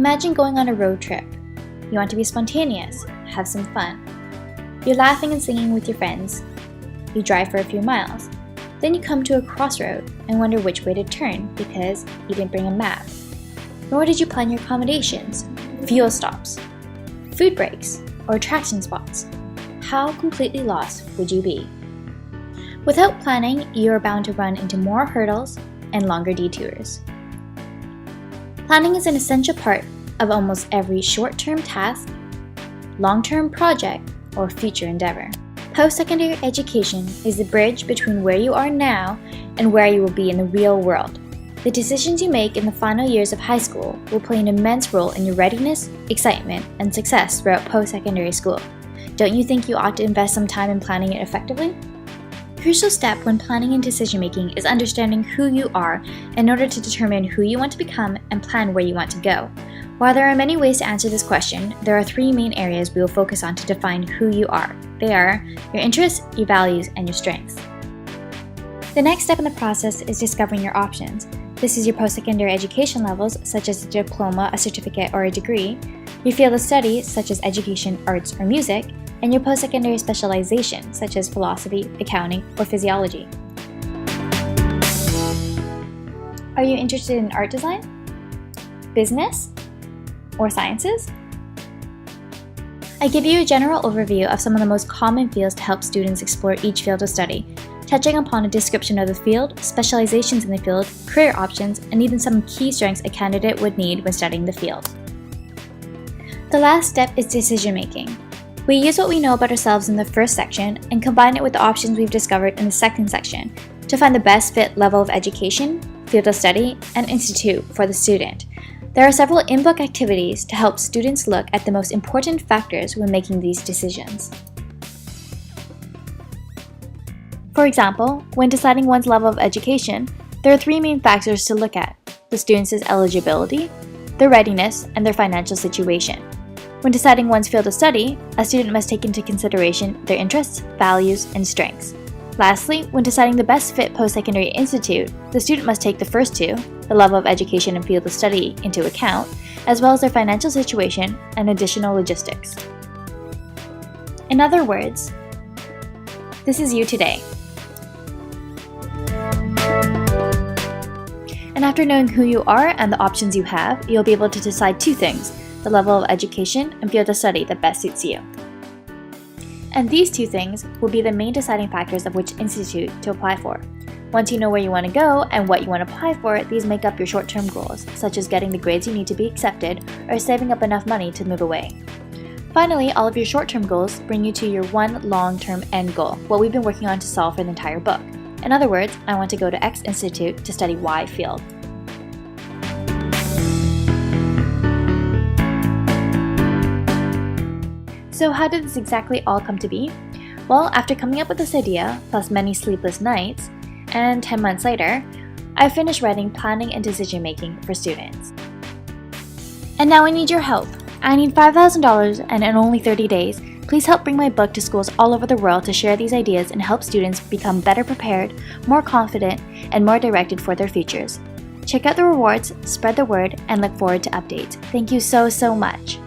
Imagine going on a road trip. You want to be spontaneous, have some fun. You're laughing and singing with your friends. You drive for a few miles. Then you come to a crossroad and wonder which way to turn because you didn't bring a map. Nor did you plan your accommodations, fuel stops, food breaks, or attraction spots. How completely lost would you be? Without planning, you are bound to run into more hurdles and longer detours. Planning is an essential part of almost every short-term task, long-term project, or future endeavor. Post-secondary education is the bridge between where you are now and where you will be in the real world. The decisions you make in the final years of high school will play an immense role in your readiness, excitement, and success throughout post-secondary school. Don't you think you ought to invest some time in planning it effectively? A crucial step when planning and decision-making is understanding who you are in order to determine who you want to become and plan where you want to go. While there are many ways to answer this question, there are three main areas we will focus on to define who you are. They are your interests, your values, and your strengths. The next step in the process is discovering your options. This is your post-secondary education levels, such as a diploma, a certificate, or a degree, your field of study, such as education, arts, or music, and your post-secondary specialization, such as philosophy, accounting, or physiology. Are you interested in art design, business, or sciences? I give you a general overview of some of the most common fields to help students explore each field of study, touching upon a description of the field, specializations in the field, career options, and even some key strengths a candidate would need when studying the field. The last step is decision-making. We use what we know about ourselves in the first section and combine it with the options we've discovered in the second section to find the best fit level of education, field of study, and institute for the student. There are several in-book activities to help students look at the most important factors when making these decisions. For example, when deciding one's level of education, there are three main factors to look at: the student's eligibility, their readiness, and their financial situation. When deciding one's field of study, a student must take into consideration their interests, values, and strengths. Lastly, when deciding the best fit post-secondary institute, the student must take the first two, the level of education and field of study, into account, as well as their financial situation and additional logistics. In other words, this is you today. And after knowing who you are and the options you have, you'll be able to decide two things: the level of education and field of study that best suits you. And these two things will be the main deciding factors of which institute to apply for. Once you know where you want to go and what you want to apply for, these make up your short-term goals, such as getting the grades you need to be accepted or saving up enough money to move away. Finally, all of your short-term goals bring you to your one long-term end goal, what we've been working on to solve for the entire book. In other words, I want to go to X institute to study Y field. So how did this exactly all come to be? Well, after coming up with this idea, plus many sleepless nights, and 10 months later, I finished writing Planning and Decision Making for Students. And now I need your help. I need $5,000 and in only 30 days, please help bring my book to schools all over the world to share these ideas and help students become better prepared, more confident, and more directed for their futures. Check out the rewards, spread the word, and look forward to updates. Thank you so much.